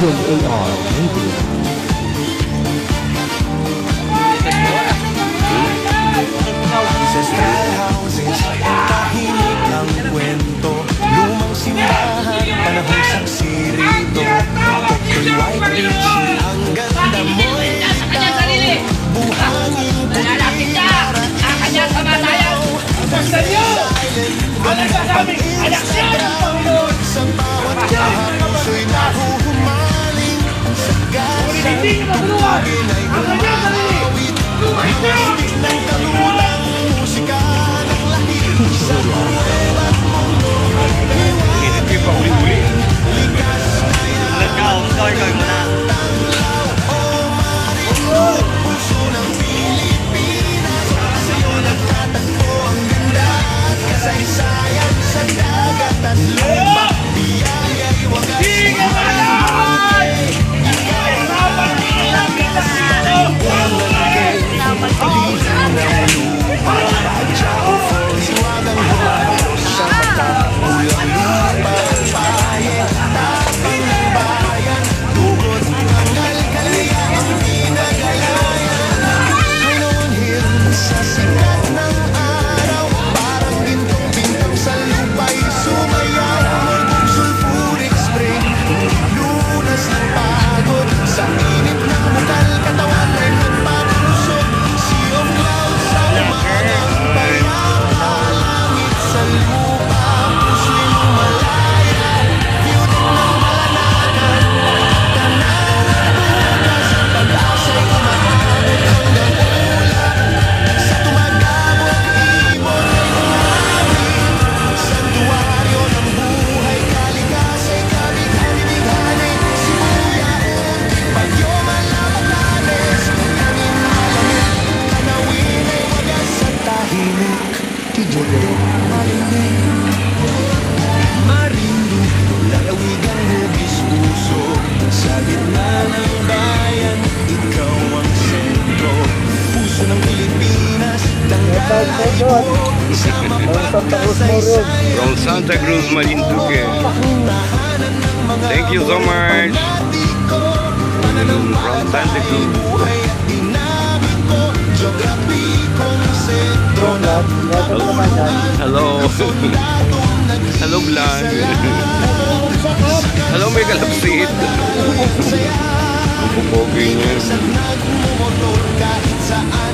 AR Media. Ancestral houses, tahimik ang kwento. Lumang simbahan, panahong saksi rito. Poktoy white beach, ang ganda mo'y litaw. Buhangin puti para isang Basta nyo! Ano sa aming anak niya? sa bawat kahap, puso'y nahuhumaling. Sa gasa, tugtugin ay umawit. Mastig ng kalutang musika ng lahit. Sa buwan at mundo, Hindi pa uli-uli. likas na yaman. Tanglaw o marinduque, puso ng Pilipinas. Sa'yo nagtatagpo ang ganda at kasaysayan sa dagat at lupa. Biyaya'y wagas marinduque. Ikaw ang aming lakas sa buwan ng lihim ng lupa. Pagyaw Falls, hiwagang humalos sa mata. Ulang lupa ang paye, tapang ng bayan. Dugot ang alkalya, ang pinagalayan. Ay noon sa sikat ng araw, parang gintong bintang sa lupa'y sumayaw. Mulbong sulfuric spring, lunas ng pagod. Sa init ng bukal, katawan ay nagpapalusot. Sea of clouds sa umagang payapa. Langit sa lupa, puso'y lumalaya. Beauty ng malanagan, tanang bukas. Pag-asa'y umahabot hanggang ulap. Sa tumagabot ibon ay umawit. Santuaryo ng buhay, kaligasa'y kabig-bighani. Sibuyaon, bagyo malapatanes. Hangin malamig, tanawin ay wagas sa tahimik. Mundo marinig, Marinduque, lalawig ang hugis puso. Sa gitna ng bayan, ikaw ang sentro. Puso ng Pilipinas, tanggal ay buo. Isama pagkasaysayan. From Santa Cruz, Marinduque. Tahanan ng mga Thank you so much. romantiko. From Pananampalatay, Santa Cruz. buhay at dinamiko. Geography kong sentro ng Hello. Hello, vlog. Hello, may kalapsit. Ang pupogi niya. nagmumotor kahit saan.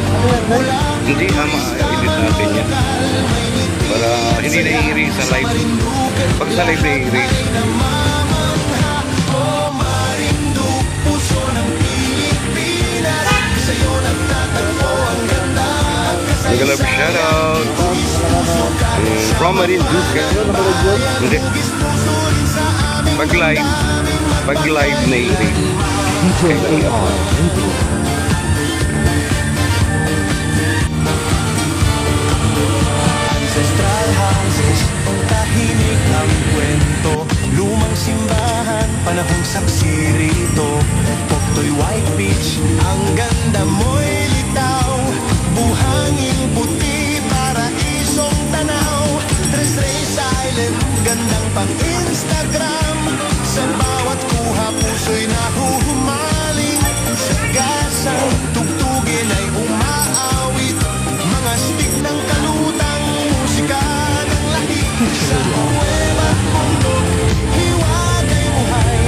Walang Hindi, ma-edit natin yan. Para hindi na-i-erase sa live. Pag sa live na-i-erase. Marinduque, puso ng Pilipinas. Sa'yo nagtatagpo ang ganda at Nagalab shoutout. From Marinduque. Hindi. Pag live na-i-erase. AR Media. Ancestral houses, tahimik ang kwento. Lumang simbahan, panahong saksi rito. Poktoy white beach, ang ganda mo'y litaw. Buhangin puti, paraisong tanaw. Tres Reyes Island, gandang pang Instagram. Sa bawat kuha, puso'y nahuhumaling. Sa gasang tugtugin ay umaawit. Mga stick ng kalutang, musika ng lahit. Sa buwan at mundo, hiwagay buhay.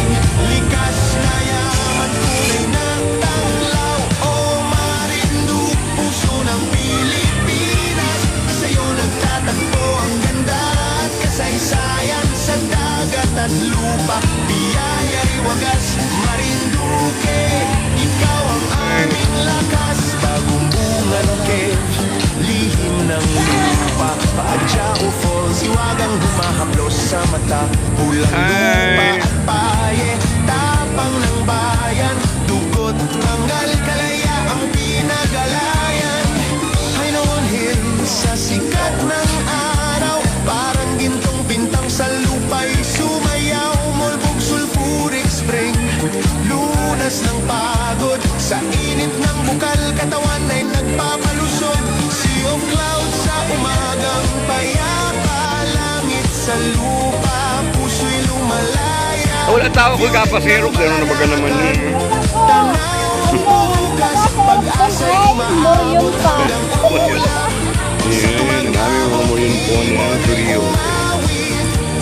Likas na yaman, kulay ng tanglaw. O Marinduque, puso ng Pilipinas. Sa'yo nagtatagpo ang ganda at kasaysayan. Sa dagat at lupa, biyaya'y wagas. Marinduque, ikaw ang aming lakas. Bagong bunga ng cave, lihim ng lupa. Paadyao Falls, hiwagang humahaplos sa mata. Pulang lupa Hi. at paye, tapang ng bayan. Dugot ng alkalaya, ang pinagalayan. Ay noon sa sikat ng araw, parang gintong bintang sa lupa'y sumayaw. Mulbog sulfuric spring, lunas ng pagod. Sa init ng bukal, katawan ay nagpapalusot. Sea of clouds sa umagang payapa. Langit sa lupa, puso'y lumalaya. Wala tao ko kapasero. Ano na baga naman yun? Moryong pa. Yan, ang aming mga morin po niya. Seryoso.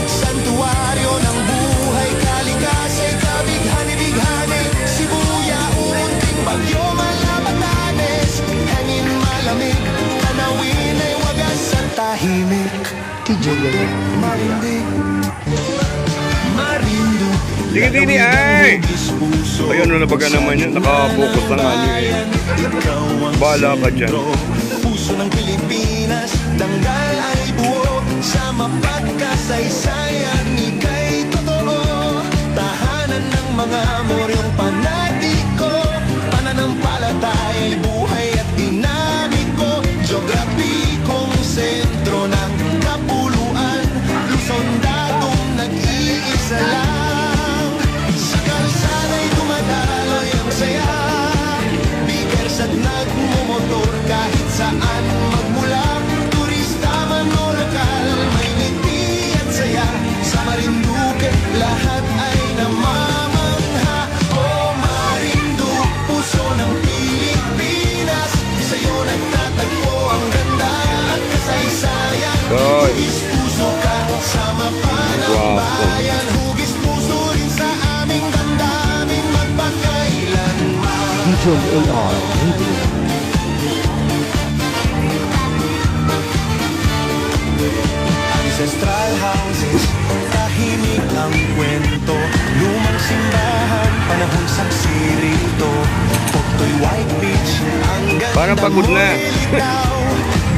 Santuario ng buhay, kalikasan, kabighani-bighani, Sibuya, unting bagyo, malabatanes, hangin malamig, tanawin ay wagas at tahimik. Marindig, marindog. Sige, Dini, ay! Ayun, ano na baga naman yun? Nakapokus na nga niyo eh. Bahala ka dyan. Puso ng Pilipinas, danggal ay buo sa mapagkasaysayan, ika'y totoo. Tahanan ng mga moryong panatiko, pananampalataya'y buhay at dinamiko. Geograpikong sentro ng kapuluan, Luzon datong nag-iisa lang. Sa kalsada'y dumadaloy ang saya, bikers at nagmumotor kahit saan magmula. Turista man o lokal, may ngiti at saya. Sa Marinduque, lahat ay namamangha. O Marinduque, puso ng Pilipinas, sa'yo nagtatagpo ang ganda at kasaysayan. Hoy. Hugis puso ka sa mapanambayan, hugis puso rin sa aming damdamin magpakailanman. DJ AR Radio. Ancestral houses, tahimik ang kwento. Lumang simbahan, panahon sagsirito. Poktoy White Beach, ang ganda Parang pagod na. mo'y litaw.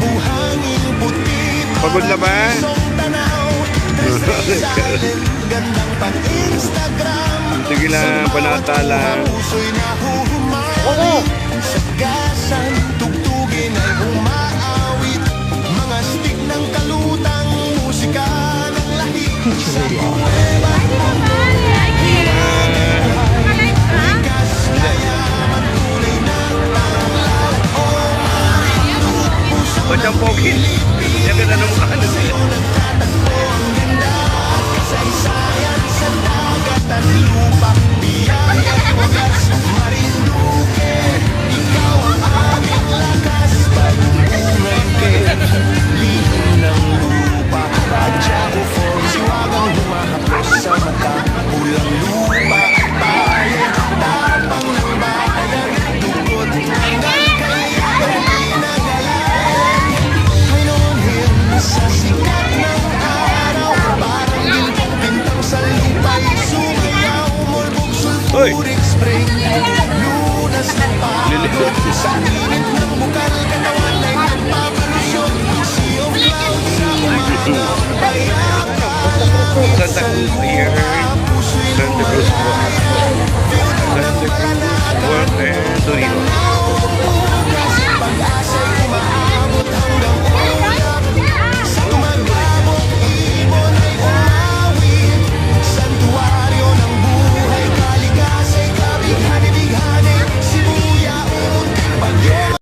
Buhangin puti, Pagod na ba? paraisyong tanaw. Silent, gandang pag-Instagram. Sige lang, panatala. Puso'y nahuhumawit. Sa gasan, tugtugin ay umaawit. Mga stick ng kalutang, musika ng lahit. Sa nueva likas, kayaman, tunay na tanglad. O Marinduque, puso Ba't ang pokin? Yan ka na ng mukha na siya. nagtatagpo ang ganda at kasaysayan sa dagat at lupa. Biyaya at wagas, Marinduque, ikaw ang aming lakas. Pag-ungan ken, lihim ng lupa. Adjako for siwagang humahapos sa mata. Pulang lupa, tayo, tapang ng bayan. Tugod, hanggang kaliyan, pinagalayan. Ay noon sa sikat ng araw, parang gintong bintang sa lupa'y sumayaw. Mulbog Hoy! sulfuric spring, lunas ng pagod. Sa init ng bukal, katawan ay nagpapalusot. Sea of clouds sa umaga, bayaka Santa Cruz here.